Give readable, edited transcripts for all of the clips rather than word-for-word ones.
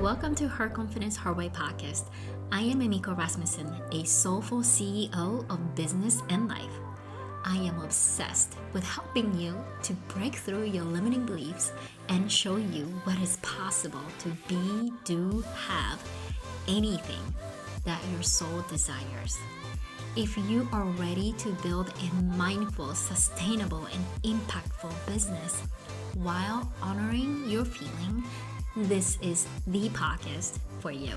welcome to Her Confidence Her Way podcast. I am Emiko Rasmussen, a soulful CEO of business and life. I am obsessed with helping you to break through your limiting beliefs and show you what is possible to be, do, have anything that your soul desires. If you are ready to build a mindful, sustainable, and impactful business while honoring your feeling, this is the podcast for you.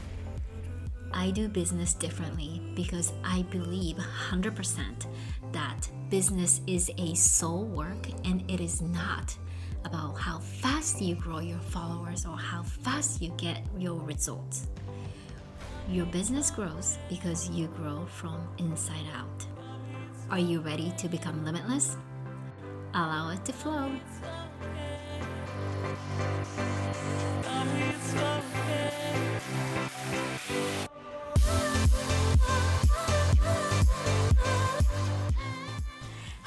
I do business differently because I believe 100% that business is a soul work and it is not about how fast you grow your followers or how fast you get your results. Your business grows because you grow from inside out. Are you ready to become limitless? Allow it to flow.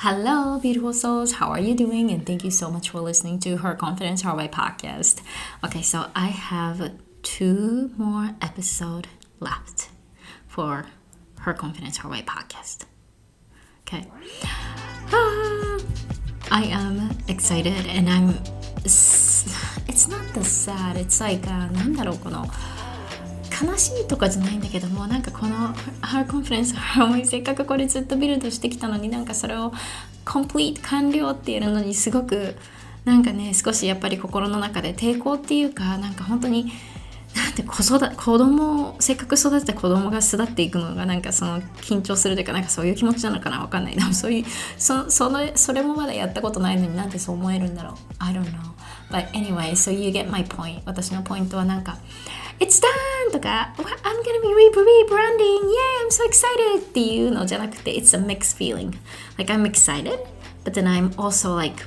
Hello, beautiful souls. How are you doing? And thank you so much for listening to Her Confidence Her Way podcast. Okay, so I have 2 more episodes left for Her Confidence Her Way podcast. Okay. I am excited and it's not the sad. It's like, なんだろう、この悲しいとかじゃないんだけども、なんかこの Her Confidence Her Way せっかくこれずっとビルドしてきたのに、なんかそれを complete 完了っていうのにすごくなんかね、少しやっぱり心の中で抵抗っていうか、なんか本当になんて子供せっかく育てた子供が巣立っていくのがなんかその緊張するというか、なんかそういう気持ちなのかな、わかんない。でもそういうそれもまだやったことないのになんでそう思えるんだろう。I don't know. But anyway, so you get my point. 私のポイントはなんかIt's done! とか I'm gonna be rebranding! Yeah, I'm so excited! っていうのじゃなくて It's a mixed feeling. Like I'm excited, but then I'm also like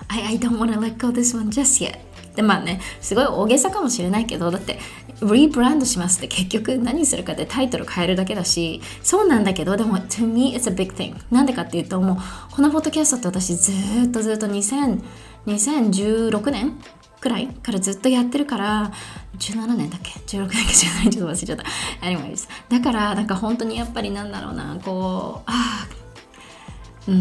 I don't want to let go this one just yet. でまあね、すごい大げさかもしれないけど、だってリブランドしますって結局何するかってタイトル変えるだけだし、そうなんだけど、でも to me it's a big thing. なんでかっていうと、もうこのポッドキャストって私ずっと2016年くらいからずっとやってるから、17年だっけ16年か17年ちょっと忘れちゃった。 Anyways、 だからなんか本当にやっぱりなんだろうな、こう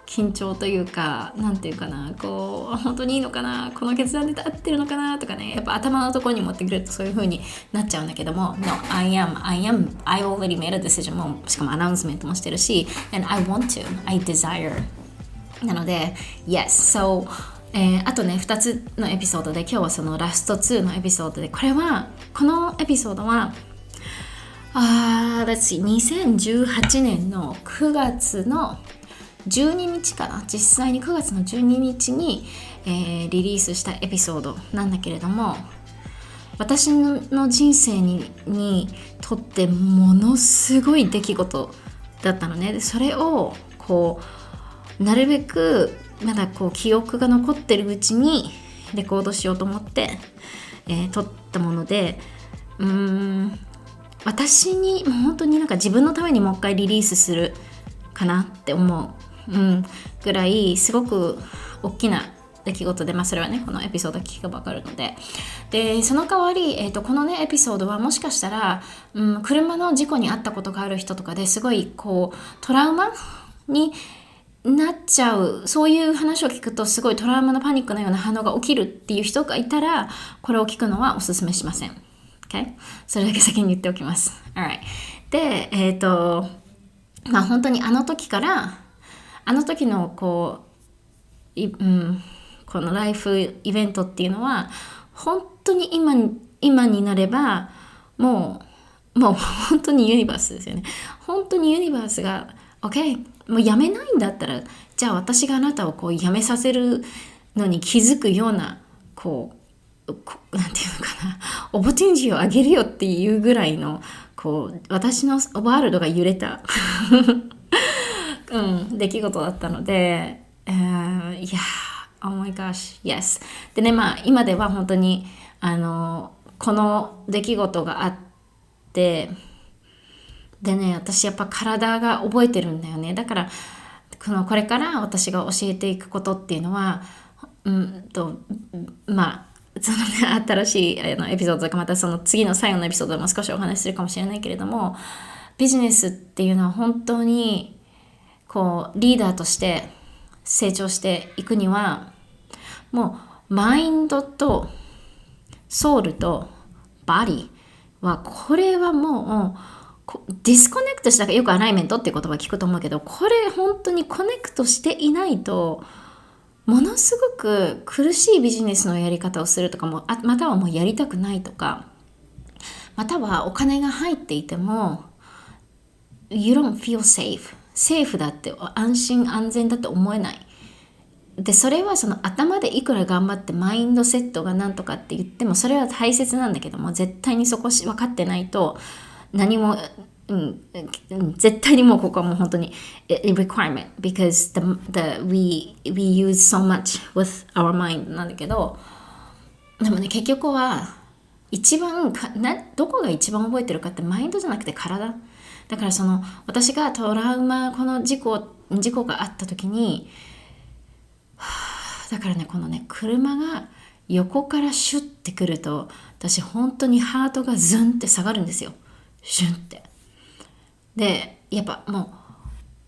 緊張というか、なんていうかな、こう本当にいいのかな、この決断で合ってるのかなとかね、やっぱ頭のところに持ってくるとそういう風になっちゃうんだけども、 No, I already made a decision. もうしかもアナウンスメントもしてるし、 and I want to, I desire なので Yes, soあとね2つのエピソードで、今日はそのラスト2のエピソードで、このエピソードはLet's see、 2018年の9月の12日かな、実際に9月の12日に、リリースしたエピソードなんだけれども、私の人生にとってものすごい出来事だったのね。でそれをこうなるべくまだこう記憶が残ってるうちにレコードしようと思って、撮ったもので、私に本当になんか自分のためにもう一回リリースするかなって思う、ぐらいすごく大きな出来事で、それはねこのエピソード聞けば分かるので、その代わり、このねエピソードはもしかしたら、車の事故に遭ったことがある人とかですごいこうトラウマになっちゃう、そういう話を聞くとすごいトラウマのパニックのような反応が起きるっていう人がいたら、これを聞くのはおすすめしません。Okay? それだけ先に言っておきます。Alright. で、本当にあの時のこのライフイベントっていうのは本当に今になればもう本当にユニバースですよね。本当にユニバースが OK、 もうやめないんだったら、じゃあ私があなたをこうやめさせるのに気づくようなこうなんていうのかな、オポチュニティをあげるよっていうぐらいのこう私のワールドが揺れた出来事だったので、Oh my gosh, yes。 でね、今では本当にこの出来事があって、でね、私やっぱ体が覚えてるんだよね。だからこれから私が教えていくことっていうのは、そのね、新しいエピソードとか、またその次の最後のエピソードでも少しお話しするかもしれないけれども、ビジネスっていうのは本当にこうリーダーとして成長していくには、もうマインドとソウルとバディは、これはもうディスコネクトしたからよくアライメントっていう言葉聞くと思うけど、これ本当にコネクトしていないとものすごく苦しいビジネスのやり方をするとかも、またはもうやりたくないとか、またはお金が入っていても You don't feel safe、 セーフだって、安心安全だって思えない。でそれはその頭でいくら頑張ってマインドセットがなんとかって言っても、それは大切なんだけども、絶対にそこ分かってないと何も、絶対にもうここはもう本当に requirement because we use so much with our mind なんだけど、でもね、結局は一番どこが一番覚えてるかってマインドじゃなくて体だから、その私がトラウマ、この事故があった時に、だからね、このね、車が横からシュッてくると、私本当にハートがズンって下がるんですよ。シュンって。で、やっぱも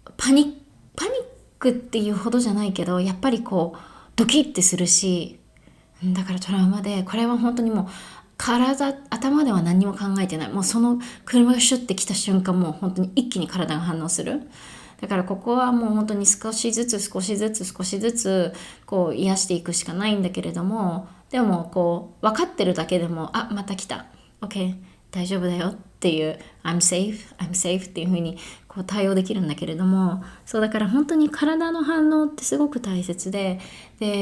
うパニックっていうほどじゃないけど、やっぱりこうドキッてするし、だからトラウマで、これは本当にもう頭では何も考えてない。もうその車がシュッて来た瞬間、もう本当に一気に体が反応する。だからここはもう本当に少しずつこう癒していくしかないんだけれども、でもこう分かってるだけでも、また来た OK 大丈夫だよっていう I'm safe っていう風にこう対応できるんだけれども、そうだから本当に体の反応ってすごく大切で、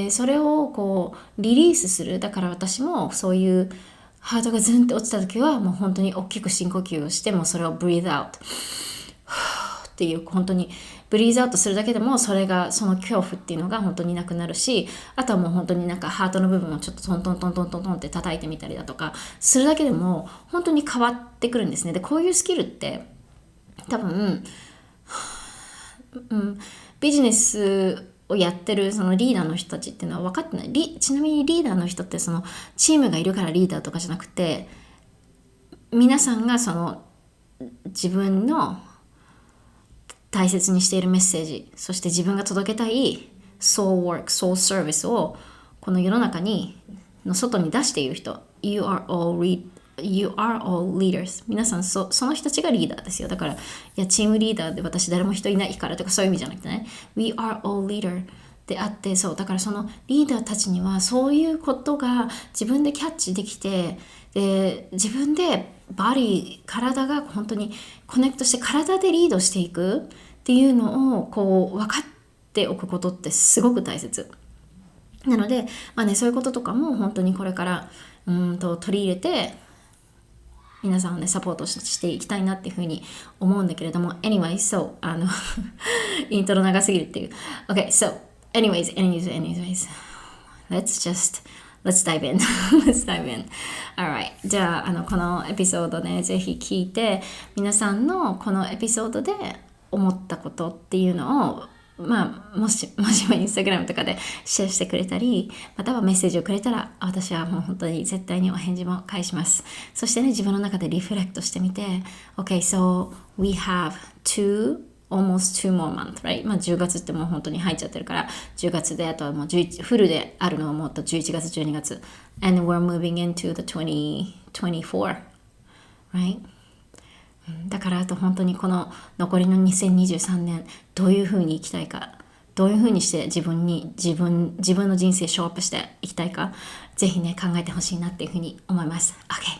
それをこうリリースする。だから私もそういうハートがズンって落ちた時は、もう本当に大きく深呼吸をして、もそれを breathe outっていう、本当にブリーズアウトするだけでも、その恐怖っていうのが本当になくなるし、あとはもう本当になんかハートの部分をちょっとトントンって叩いてみたりだとかするだけでも本当に変わってくるんですね。でこういうスキルって多分、ビジネスをやってるそのリーダーの人たちっていうのは分かってない。ちなみにリーダーの人ってそのチームがいるからリーダーとかじゃなくて、皆さんがその自分の大切にしているメッセージ、そして自分が届けたいsoul service をこの世の中の外に出している人、You are all leaders。 皆さんその人たちがリーダーですよ。だからチームリーダーで私誰も人いないからとかそういう意味じゃなくてね、 We are all leader であって、そうだからそのリーダーたちにはそういうことが自分でキャッチできて、で自分で体が本当にコネクトして体でリードしていくっていうのをこう分かっておくことってすごく大切なので、そういうこととかも本当にこれから取り入れて皆さんをねサポートしていきたいなっていうふうに思うんだけれども、 anyway so イントロ長すぎるっていう OK so anyways let's dive in let's dive in alright。 じゃあこのエピソードねぜひ聞いて、皆さんのこのエピソードで思ったことっていうのをもしもインスタグラムとかでシェアしてくれたり、またはメッセージをくれたら、私はもう本当に絶対にお返事も返します。そしてね、自分の中でリフレクトしてみて OK so we have almost 2 more months right、10月ってもう本当に入っちゃってるから、10月であとはもうフルであるのはもっと11月12月 and we're moving into the 2024 right。だからあと本当にこの残りの2023年どういう風に生きたいか、どういう風にして自分の人生ショーアップしていきたいか、ぜひね考えてほしいなっていう風に思います。 OK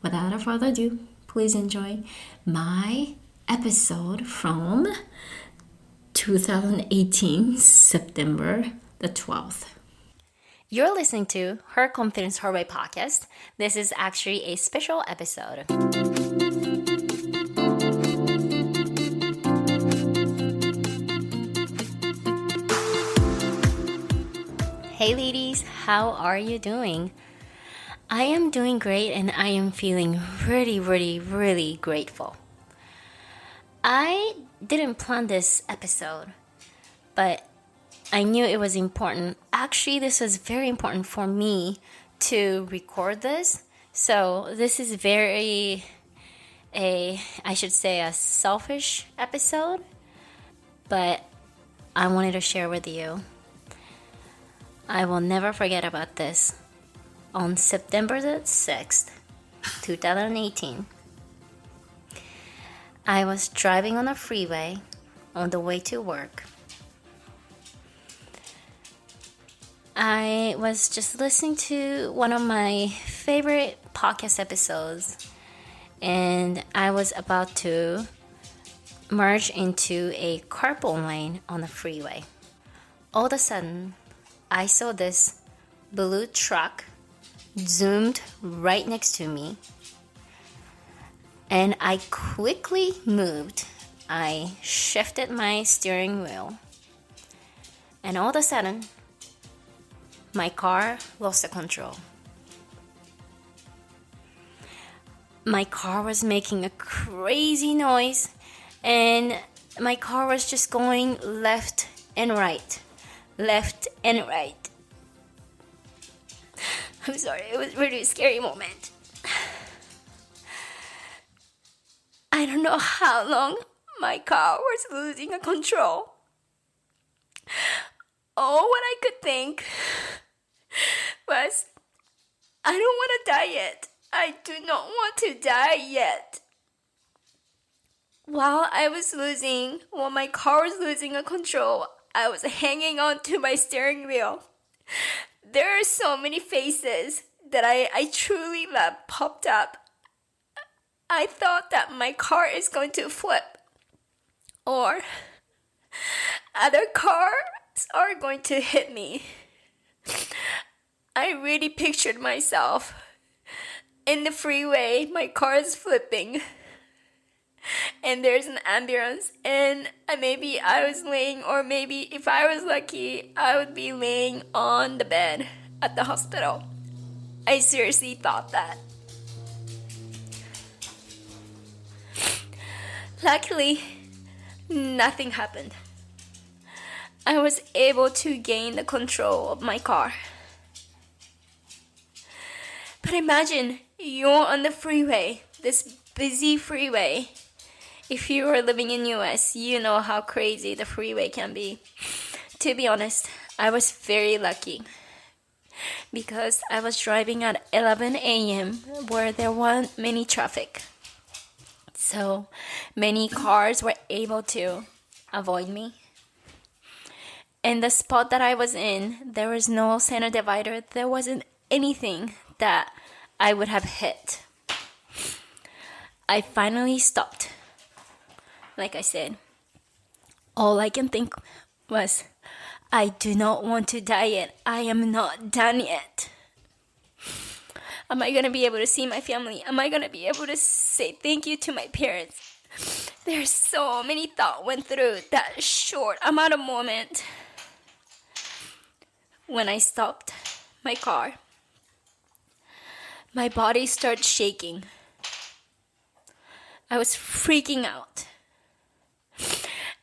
without further ado please enjoy my episode from 2018 September the 12th. You're listening to Her Confidence Her Way podcast. This is actually a special episode. Hey ladies, how are you doing? I am doing great and I am feeling really grateful. I didn't plan this episode, but I knew it was important. Actually, this was very important for me to record this. So this is I should say a selfish episode, but I wanted to share with you. I will never forget about this. On September the 6th, 2018, I was driving on a freeway on the way to work. I was just listening to one of my favorite podcast episodes, and I was about to merge into a carpool lane on the freeway. All of a sudden, I saw this blue truck zoomed right next to me, and I quickly moved. I shifted my steering wheel, and all of a sudden, my car lost the control. My car was making a crazy noise, and my car was just going left and right. I'm sorry, it was a really scary moment. I don't know how long my car was losing control. All what I could think was, I don't want to die yet. I do not want to die yet. While my car was losing control, I was hanging on to my steering wheel. There are so many faces that I truly love popped up. I thought that my car is going to flip, or other cars are going to hit me. I really pictured myself in the freeway, my car is flipping, and there's an ambulance, and maybe I was laying, or maybe if I was lucky, I would be laying on the bed at the hospital. I seriously thought that. Luckily, nothing happened. I was able to gain the control of my car. But imagine you're on the freeway, this busy freeway. If you are living in US, you know how crazy the freeway can be. To be honest, I was very lucky because I was driving at 11 a.m. where there weren't many traffic. So many cars were able to avoid me. And the spot that I was in, there was no center divider. There wasn't anything that I would have hit. I finally stopped. Like I said, all I can think was, I do not want to die yet. I am not done yet. Am I going to be able to see my family? Am I going to be able to say thank you to my parents? There's so many thoughts went through that short amount of moment. When I stopped my car, my body started shaking. I was freaking out.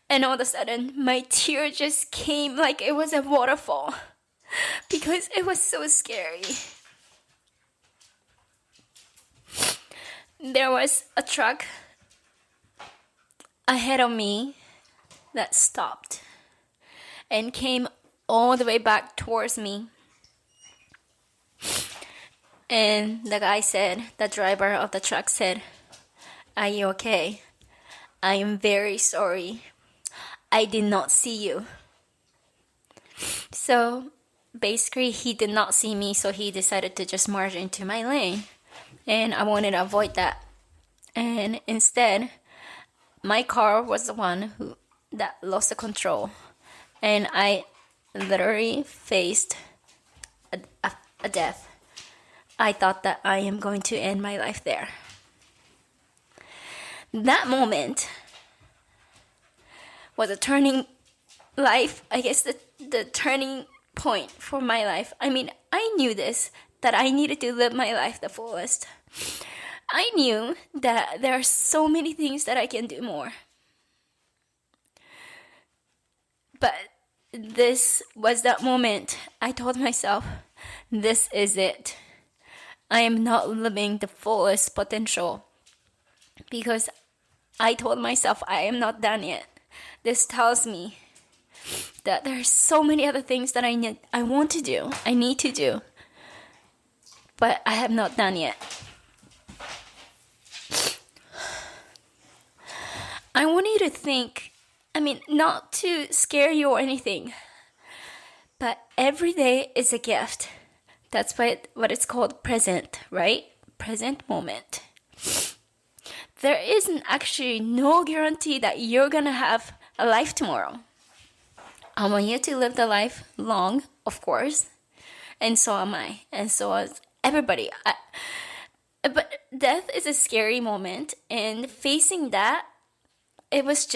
And all of a sudden, my tear just came like it was a waterfall because it was so scary. There was a truck ahead of me that stopped and came all the way back towards me. And the driver of the truck said, "Are you okay? I am very sorry. I did not see you." So basically, he did not see me, so he decided to just merge into my lane. And I wanted to avoid that. And instead, my car was the one that lost the control. And I literally faced a death. I thought that I am going to end my life there. That moment was a turning the turning point for my life. I mean, I knew this, that I needed to live my life the fullest. I knew that there are so many things that I can do more. But this was that moment I told myself, this is it. I am not living the fullest potential because I told myself I am not done yet. This tells me that there are so many other things that I want to do, I need to do, but I have not done yet. I want you to think, not to scare you or anything, but every day is a gift. That's what it's called, present, right? Present moment. There isn't actually no guarantee that you're gonna have a life tomorrow. I want you to live the life long, of course, and so am I, and so is everybody. But death is a scary moment, and facing that, it was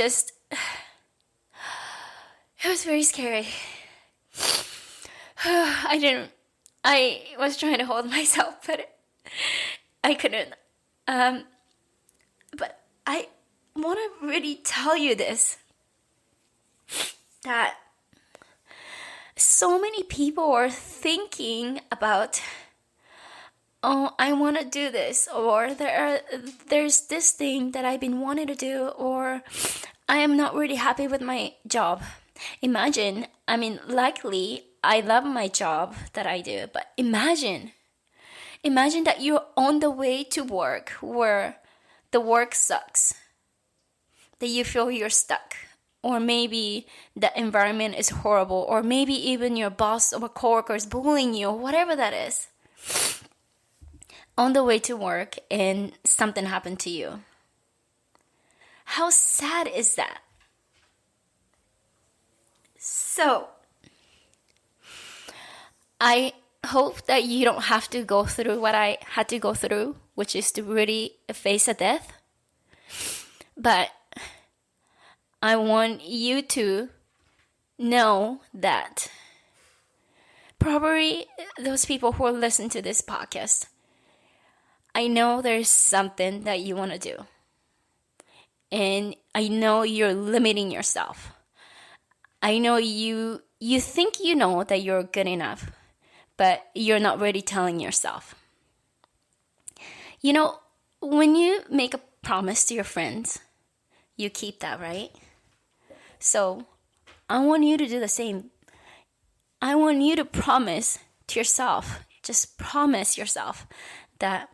very scary. I was trying to hold myself, but I couldn't. But I want to really tell you this, that so many people are thinking about, oh, I want to do this, or there's this thing that I've been wanting to do, or I am not really happy with my job. Luckily, I love my job that I do, but imagine that you're on the way to work where the work sucks, that you feel you're stuck, or maybe the environment is horrible, or maybe even your boss or coworker is bullying you, or whatever that is. On the way to work and something happened to you. How sad is that? So, I hope that you don't have to go through what I had to go through, which is to really face a death. But I want you to know that probably those people who listen to this podcast, I know there's something that you want to do. And I know you're limiting yourself. I know you think you know that you're good enough, but you're not really telling yourself. When you make a promise to your friends, you keep that, right? So I want you to do the same. I want you to promise to yourself, just promise yourself that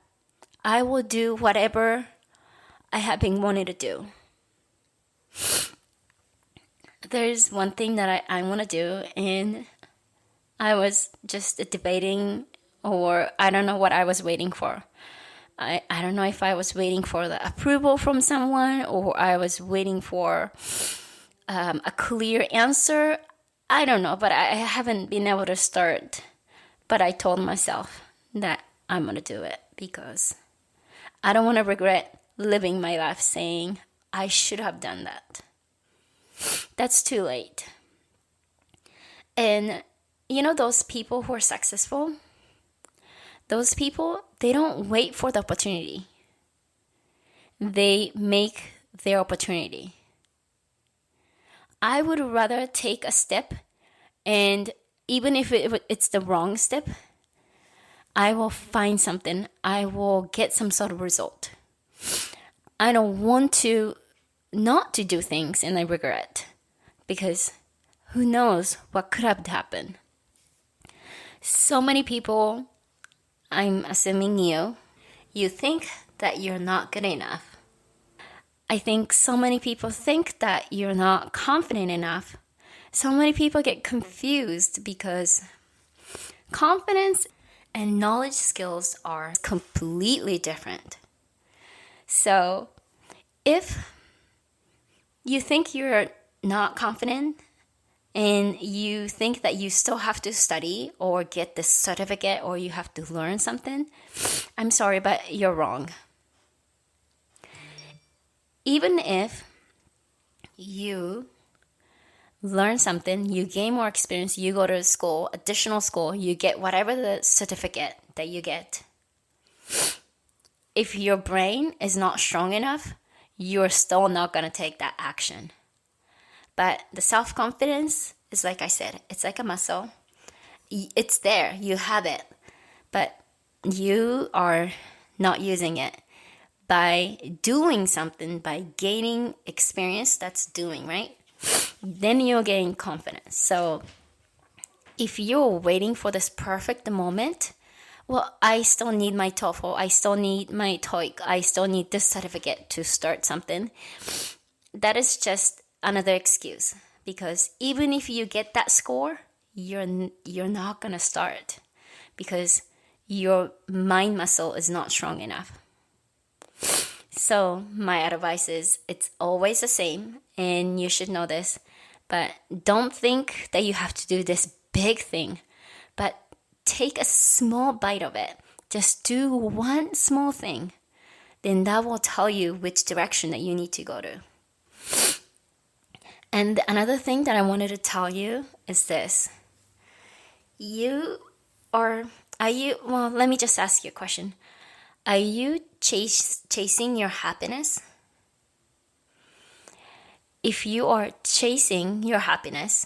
I will do whatever I have been wanting to do. There's one thing that I want to do, and I was just debating, or I don't know what I was waiting for. I don't know if I was waiting for the approval from someone, or I was waiting for a clear answer. I don't know, but I haven't been able to start. But I told myself that I'm going to do it because I don't want to regret living my life saying I should have done that. That's too late. And those people who are successful, those people, they don't wait for the opportunity. They make their opportunity. I would rather take a step, and even if it's the wrong step, I will find something. I will get some sort of result. I don't want to not to do things and I regret, because who knows what could have happened. So many people, I'm assuming you think that you're not good enough. I think so many people think that you're not confident enough. So many people get confused because confidence and knowledge skills are completely different. So if you think you're not confident and you think that you still have to study or get this certificate or you have to learn something, I'm sorry, but you're wrong. Even if you learn something, you gain more experience, you go to school, additional school, you get whatever the certificate that you get. If your brain is not strong enough, you're still not going to take that action. But the self-confidence is, like I said, it's like a muscle. It's there, you have it. But you are not using it. By doing something, by gaining experience, that's doing, right? Then you'll gain confidence. So if you're waiting for this perfect moment, well, I still need my TOEFL, I still need my TOEIC, I still need this certificate to start something. That is just another excuse. Because even if you get that score, you're not going to start. Because your mind muscle is not strong enough. So my advice is it's always the same, and you should know this, but don't think that you have to do this big thing, but take a small bite of it. Just do one small thing. Then that will tell you which direction that you need to go to. And another thing that I wanted to tell you is this. Well, let me just ask you a question. Are you chasing your happiness? If you are chasing your happiness,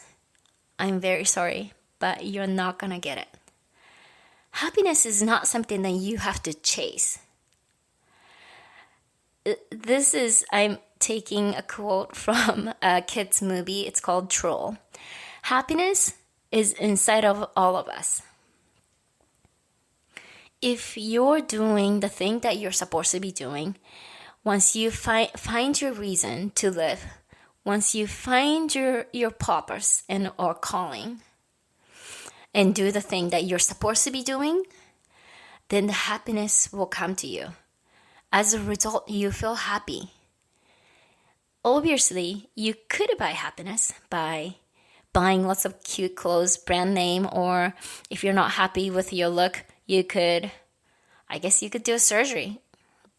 I'm very sorry, but you're not gonna get it. Happiness is not something that you have to chase. I'm taking a quote from a kid's movie. It's called Troll. Happiness is inside of all of us. If you're doing the thing that you're supposed to be doing, once you find your reason to live, once you find your purpose or calling, and do the thing that you're supposed to be doing, then the happiness will come to you. As a result, you feel happy. Obviously, you could buy happiness by buying lots of cute clothes, brand name, or if you're not happy with your look, you could do a surgery.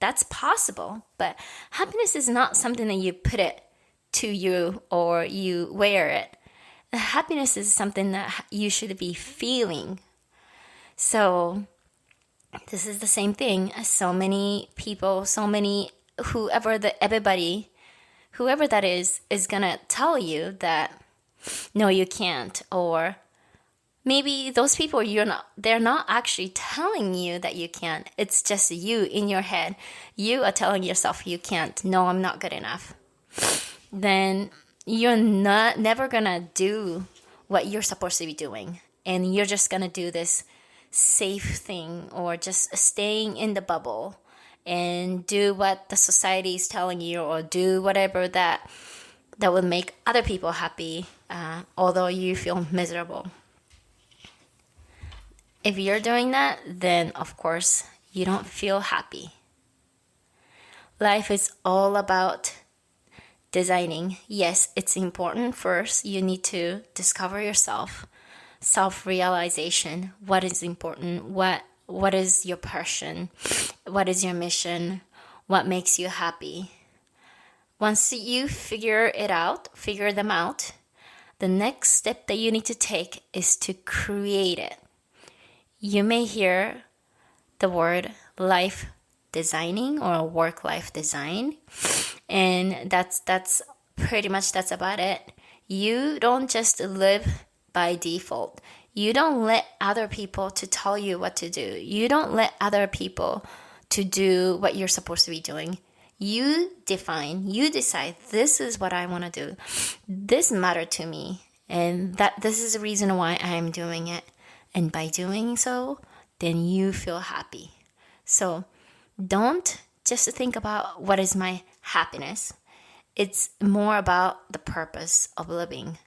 That's possible, but happiness is not something that you put it to you or you wear it. Happiness is something that you should be feeling. So this is the same thing. So many people, whoever that is gonna tell you that no, you can't, or maybe those people they're not actually telling you that you can't. It's just you in your head. You are telling yourself you can't. No, I'm not good enough. Then you're never gonna do what you're supposed to be doing. And you're just gonna do this safe thing or just staying in the bubble and do what the society is telling you or do whatever that will make other people happy, although you feel miserable. If you're doing that, then of course you don't feel happy. Life is all about designing. Yes, it's important. First, you need to discover yourself, self-realization. What is important? What is your passion? What is your mission? What makes you happy? Once you figure them out, the next step that you need to take is to create it. You may hear the word life designing or work-life design, and that's about it. You don't just live by default. You don't let other people to tell you what to do. You don't let other people to do what you're supposed to be doing. You decide, this is what I want to do. This matters to me, and that this is the reason why I'm doing it. And by doing so, then you feel happy. So don't just think about what is my happiness. It's more about the purpose of living.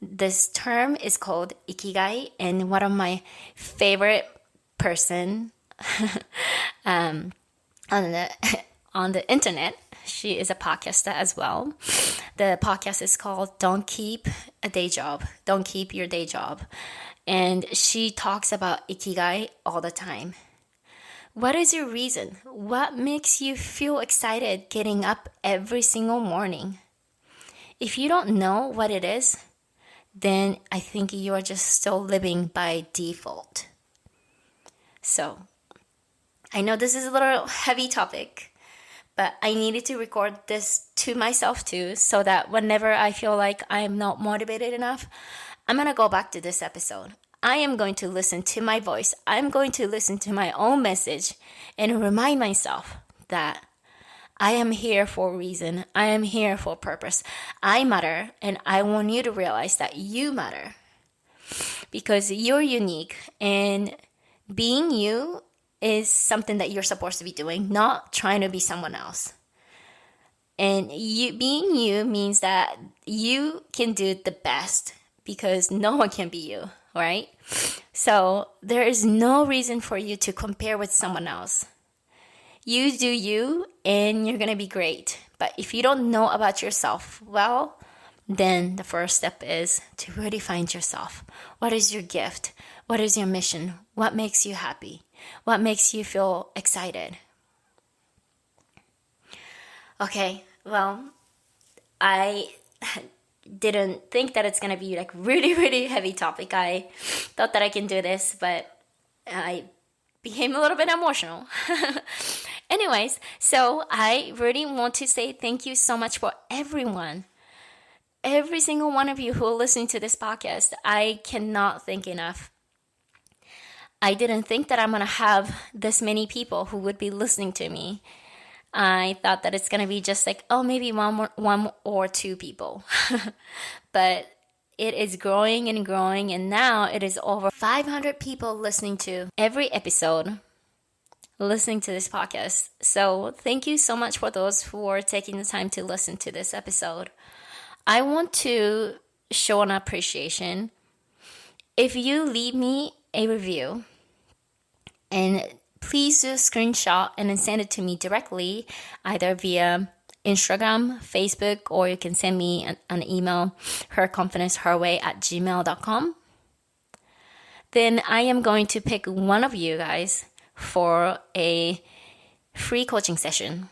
This term is called ikigai, and one of my favorite person on the internet, she is a podcaster as well. The podcast is called Don't Keep a Day Job. Don't keep your day job. And she talks about ikigai all the time. What is your reason? What makes you feel excited getting up every single morning? If you don't know what it is, then I think you are just still living by default. So, I know this is a little heavy topic, but I needed to record this to myself too, so that whenever I feel like I'm not motivated enough, I'm going to go back to this episode. I am going to listen to my voice. I'm going to listen to my own message and remind myself that I am here for a reason. I am here for a purpose. I matter, and I want you to realize that you matter because you're unique, and being you is something that you're supposed to be doing, not trying to be someone else. And you being you means that you can do the best because no one can be you, right? So there is no reason for you to compare with someone else. You do you and you're going to be great. But if you don't know about yourself, well, then the first step is to really find yourself. What is your gift? What is your mission? What makes you happy? What makes you feel excited? Okay, well, I didn't think that it's going to be like really, really heavy topic. I thought that I can do this, but I became a little bit emotional. Anyways, so I really want to say thank you so much for everyone. Every single one of you who are listening to this podcast. I cannot thank enough. I didn't think that I'm going to have this many people who would be listening to me. I thought that it's going to be just like, maybe one or two people. But it is growing and growing, and now it is over 500 people listening to every episode, listening to this podcast. So thank you so much for those who are taking the time to listen to this episode. I want to show an appreciation. If you leave me a review, and please do a screenshot and then send it to me directly, either via Instagram, Facebook, or you can send me an email, herconfidenceherway@gmail.com. Then I am going to pick one of you guys for a free coaching session.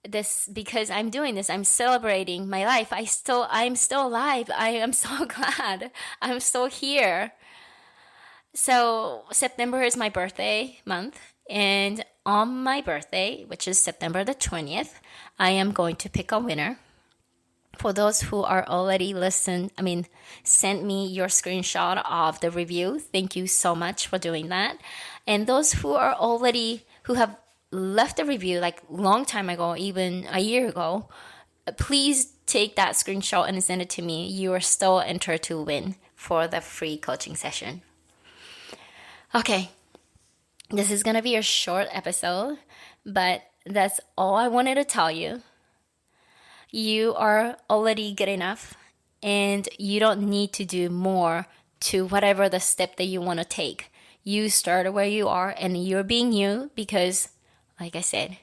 This because I'm doing this, I'm celebrating my life. I'm still alive. I am so glad. I'm still here. So September is my birthday month, and on my birthday, which is September the 20th, I am going to pick a winner. For those who are already sent me your screenshot of the review. Thank you so much for doing that. And those who have left a review like long time ago, even a year ago, please take that screenshot and send it to me. You are still entered to win for the free coaching session. Okay, this is going to be a short episode, but that's all I wanted to tell you. You are already good enough, and you don't need to do more to whatever the step that you want to take. You start where you are, and you're being you because, like I said,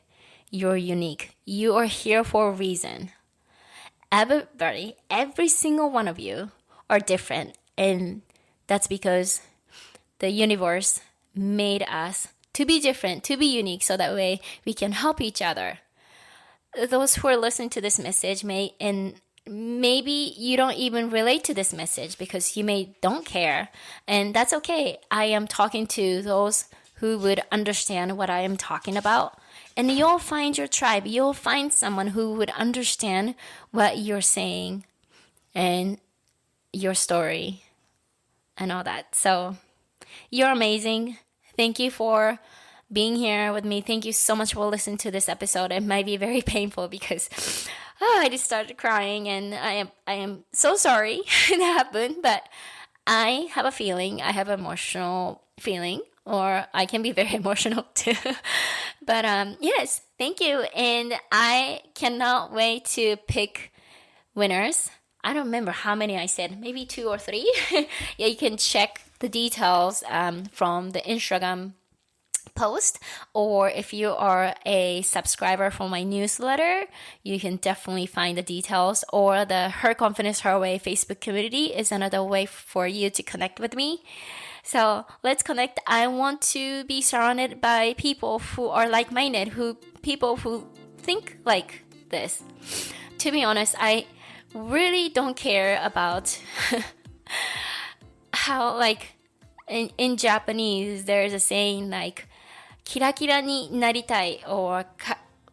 you're unique. You are here for a reason. Everybody, every single one of you are different, and that's because the universe made us to be different, to be unique, so that way we can help each other. Those who are listening to this message maybe you don't even relate to this message because you don't care, and that's okay. I am talking to those who would understand what I am talking about, and you'll find your tribe. You'll find someone who would understand what you're saying and your story and all that. So you're amazing. Thank you for being here with me. Thank you so much for listening to this episode. It might be very painful because I just started crying, and I am so sorry it happened, but I have a feeling, I have an emotional feeling, or I can be very emotional too. But yes, thank you. And I cannot wait to pick winners. I don't remember how many I said, maybe 2 or 3. Yeah, you can check the details from the Instagram post, or if you are a subscriber for my newsletter, you can definitely find the details, or the Her Confidence Her Way Facebook community is another way for you to connect with me. So let's connect. I want to be surrounded by people who are like-minded, people who think like this. To be honest, I really don't care about how, like, in Japanese, there's a saying like, キラキラになりたい or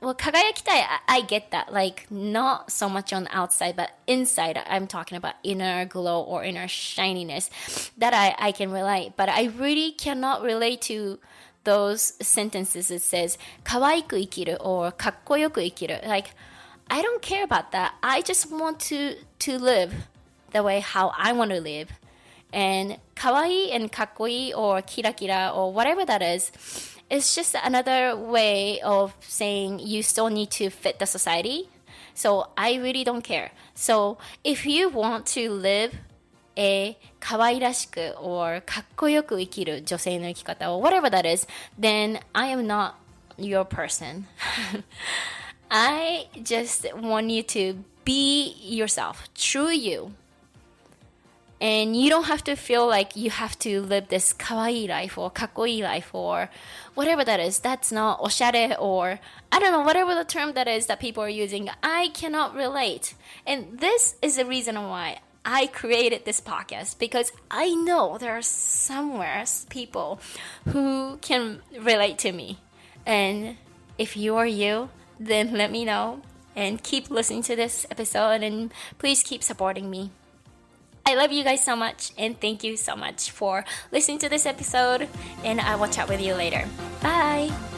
well, 輝きたい, I get that. Like, not so much on the outside, but inside, I'm talking about inner glow or inner shininess. That I can relate. But I really cannot relate to those sentences that says, 可愛く生きる or かっこよく生きる. Like, I don't care about that. I just want to live the way how I want to live. And 可愛い and かっこいい or キラキラ or whatever that is, it's just another way of saying you still need to fit the society. So I really don't care. So if you want to live a 可愛らしく or かっこよく生きる女性の生き方 or whatever that is, then I am not your person. I just want you to be yourself, true you.And you don't have to feel like you have to live this kawaii life or kakoi life or whatever that is. That's not oshare or I don't know, whatever the term that is that people are using. I cannot relate. And this is the reason why I created this podcast, because I know there are somewhere people who can relate to me. And if you are you, then let me know and keep listening to this episode and please keep supporting me.I love you guys so much, and thank you so much for listening to this episode, and I will chat with you later. Bye!